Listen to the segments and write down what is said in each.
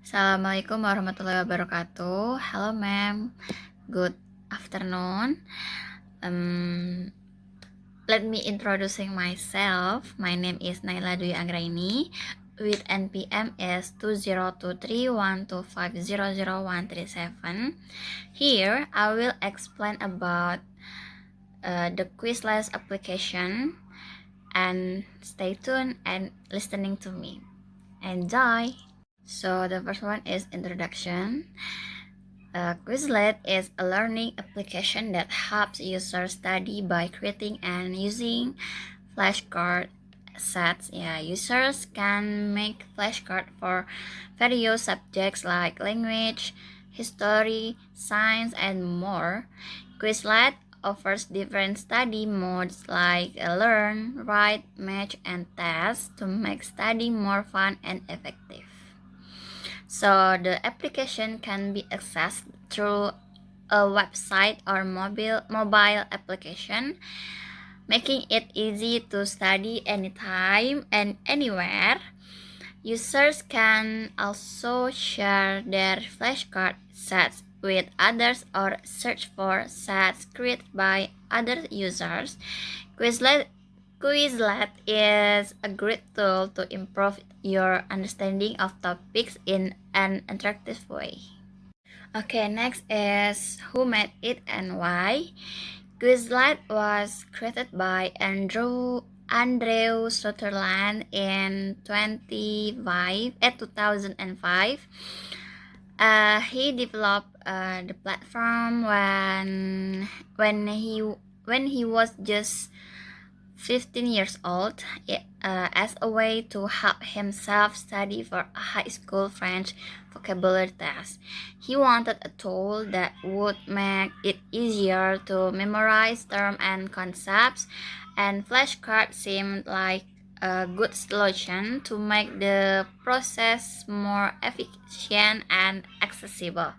Assalamualaikum warahmatullahi wabarakatuh. Hello, ma'am. Good afternoon. Let me introducing myself. My name is Naila Dwi Anggraini. With NPM is 202312500137. Here, I will explain about the Quizlet application. And stay tuned and listening to me. Enjoy! So the first one is introduction. Quizlet is a learning application that helps users study by creating and using flashcard sets. Users can make flashcards for various subjects like language, history, science, and more. Quizlet offers different study modes like learn, write, match, and test to make studying more fun and effective. So the application can be accessed through a website or mobile application, making it easy to study anytime and anywhere. Users can also share their flashcard sets with others or search for sets created by other users. Quizlet is a great tool to improve your understanding of topics in an interactive way. Okay, next is who made it and why. Quizlet was created by Andrew Sutherland in 2005. He developed the platform when he was just 15 years old as a way to help himself study for a high school French vocabulary test. He wanted a tool that would make it easier to memorize terms and concepts, and flashcards seemed like a good solution to make the process more efficient and accessible.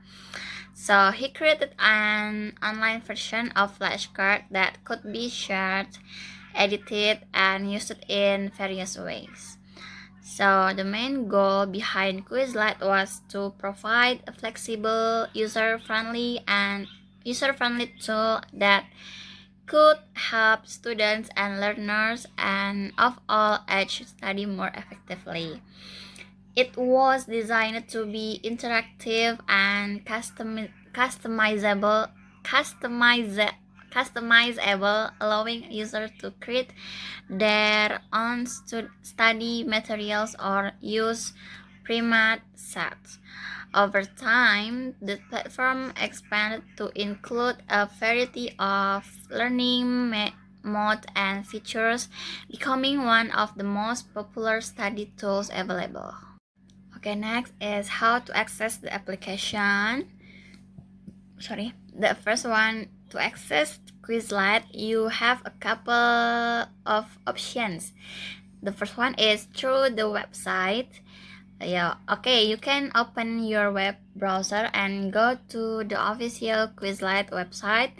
So he created an online version of flashcard that could be shared, edited, and used in various ways. So the main goal behind Quizlet was to provide a flexible, user-friendly tool that could help students and learners and of all ages study more effectively. It was designed to be interactive and customizable, allowing users to create their own study materials or use pre-made sets. Over time, the platform expanded to include a variety of learning modes and features, becoming one of the most popular study tools available. Okay, next is how to access the application. The first one, to access Quizlet, you have a couple of options. The first one is through the website. You can open your web browser and go to the official Quizlet website,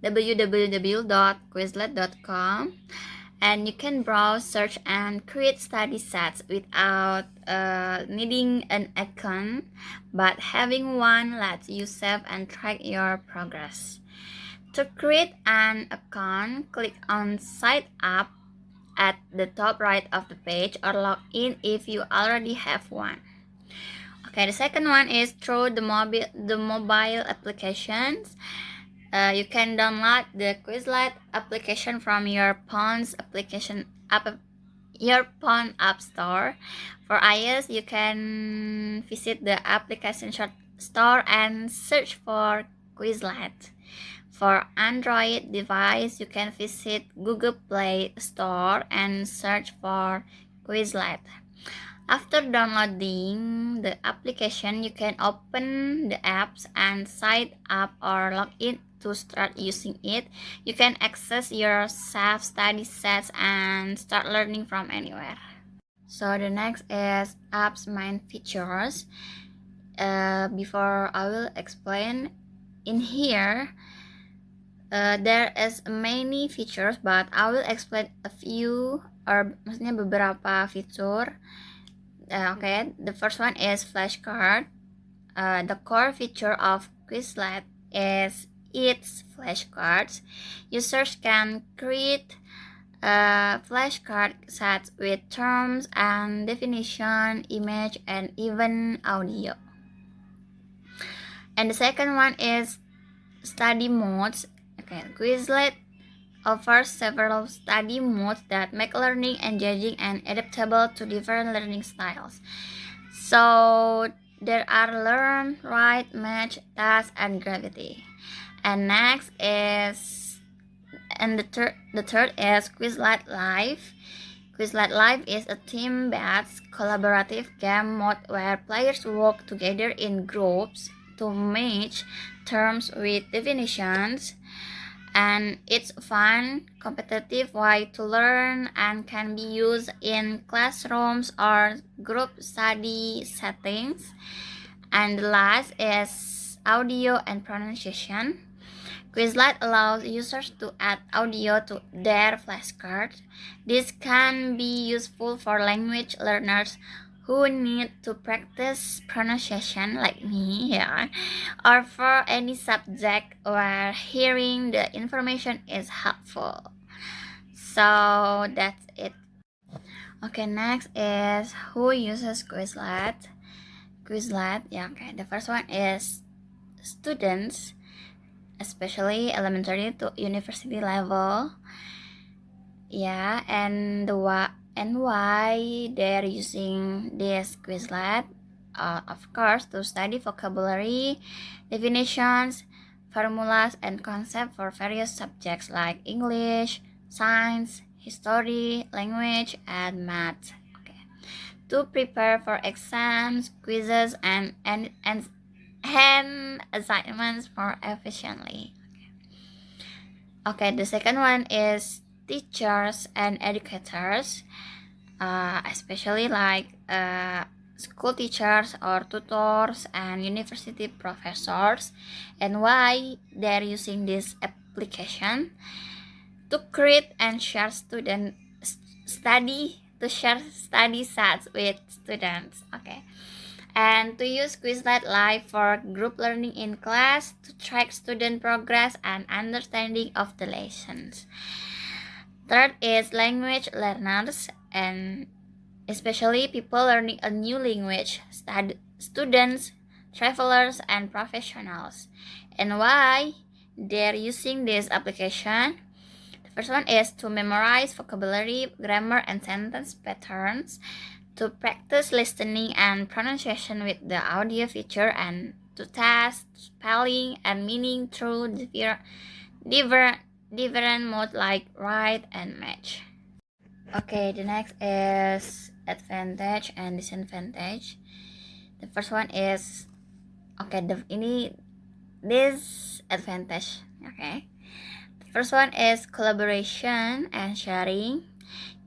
www.quizlet.com, and you can browse, search, and create study sets without needing an account, but having one lets you save and track your progress. To create an account, click on Sign Up at the top right of the page, or log in if you already have one. Okay, the second one is through the mobile applications. You can download the Quizlet application from your phone's app store. For iOS, you can visit the application store and search for Quizlet. For Android device, you can visit Google Play Store and search for Quizlet. After downloading the application, you can open the apps and sign up or log in to start using it. You can access your self-study sets and start learning from anywhere. So the next is apps main features. Before I will explain, in here there is many features, but I will explain a few, or maksudnya beberapa fitur Okay, the first one is flashcard. The core feature of Quizlet is its flashcards. Users can create flashcard sets with terms and definition, image, and even audio. And the second one is study modes. Okay, Quizlet offers several study modes that make learning engaging and adaptable to different learning styles. So there are learn, write, match, task, and gravity. And next is, and the third is Quizlet Live. Quizlet Live is a team-based collaborative game mode where players work together in groups to match terms with definitions, and it's a fun, competitive way to learn and can be used in classrooms or group study settings. And the last is audio and pronunciation. Quizlet allows users to add audio to their flashcards. This can be useful for language learners who need to practice pronunciation like me, yeah, or for any subject where hearing the information is helpful. So that's it. Okay, next is who uses Quizlet. Quizlet, yeah, okay. The first one is students, especially elementary to university level. Yeah, and why they're using this Quizlet? Of course, to study vocabulary, definitions, formulas, and concepts for various subjects like English, science, history, language, and math. Okay. To prepare for exams, quizzes, and assignments more efficiently. Okay, the second one is teachers and educators, especially like school teachers or tutors and university professors, and why they're using this application to create and share study sets with students. Okay, and to use Quizlet Live for group learning in class to track student progress and understanding of the lessons. Third is language learners, and especially people learning a new language, students, travelers, and professionals. And why they're using this application? The first one is to memorize vocabulary, grammar, and sentence patterns, to practice listening and pronunciation with the audio feature, and to test spelling and meaning through different modes like write and match. Okay, the next is advantage and disadvantage. The first one is, okay, this advantage. Okay, the first one is collaboration and sharing.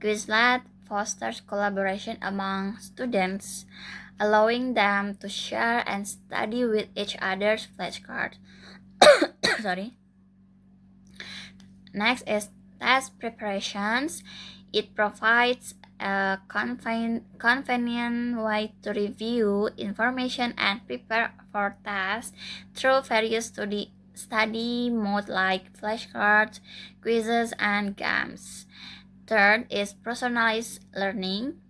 Quizlet fosters collaboration among students, allowing them to share and study with each other's flashcards. Sorry. Next is test preparations. It provides a convenient way to review information and prepare for tests through various study modes like flashcards, quizzes, and games. Third is personalized learning.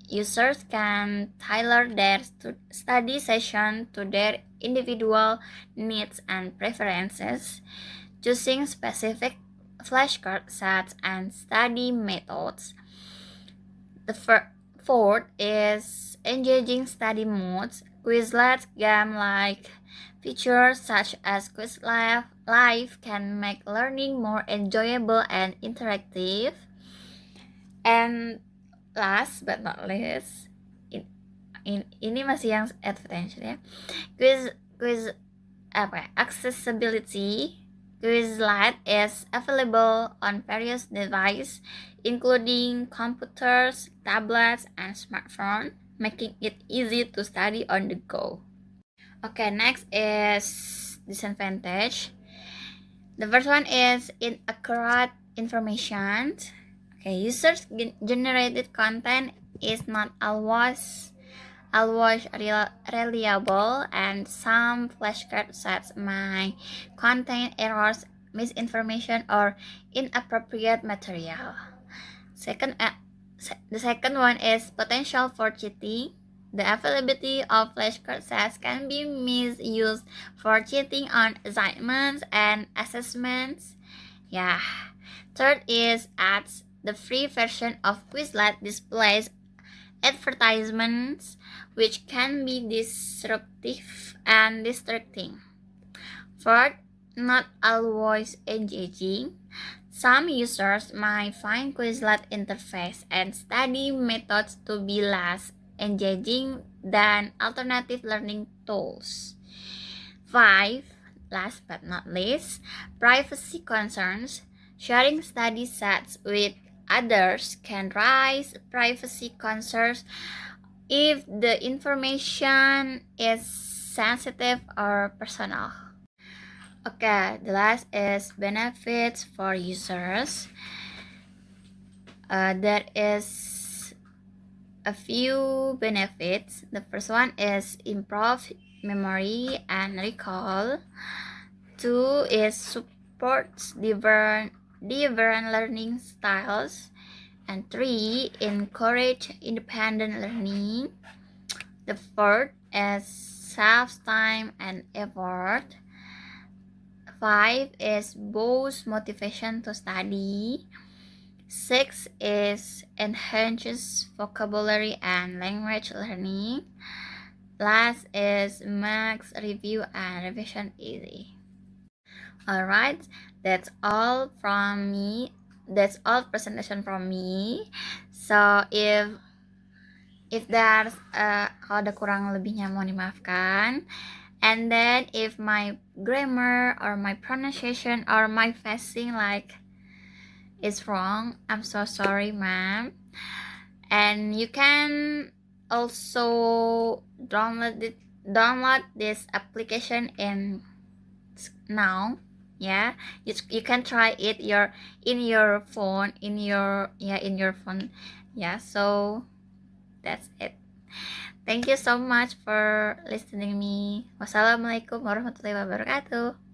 Users can tailor their study session to their individual needs and preferences, choosing specific flashcard sets and study methods. The fourth is engaging study modes. Quizlet game-like features such as Quizlet Live can make learning more enjoyable and interactive. And last but not least, ini masih yang advantage ya. Accessibility. Quizlet is available on various devices, including computers, tablets, and smartphones, making it easy to study on the go. Okay, next is disadvantage. The first one is inaccurate information. Okay, users generated content is not always reliable, and some flashcard sets may contain errors, misinformation, or inappropriate material. The second one is potential for cheating. The availability of flashcard sets can be misused for cheating on assignments and assessments. Yeah. Third is ads. The free version of Quizlet displays advertisements which can be disruptive and distracting. Fourth, not always engaging. Some users might find Quizlet interface and study methods to be less engaging than alternative learning tools. 5. Last but not least, privacy concerns. Sharing study sets with others can raise privacy concerns if the information is sensitive or personal. Okay, the last is benefits for users. There is a few benefits. The first one is improved memory and recall. 2 is supports different learning styles. And 3, encourage independent learning. The fourth is saves time and effort. 5 is boosts motivation to study. 6 is enhances vocabulary and language learning. Last is makes review and revision easy. Alright, that's all from me. That's all presentation from me. So if there's kalau ada kurang lebihnya mohon dimaafkan. And then if my grammar or my pronunciation or my phrasing is wrong, I'm so sorry, ma'am. And you can also download this application in now. Yeah, you can try it in your phone. Yeah, so that's it. Thank you so much for listening me. Wassalamualaikum warahmatullahi wabarakatuh.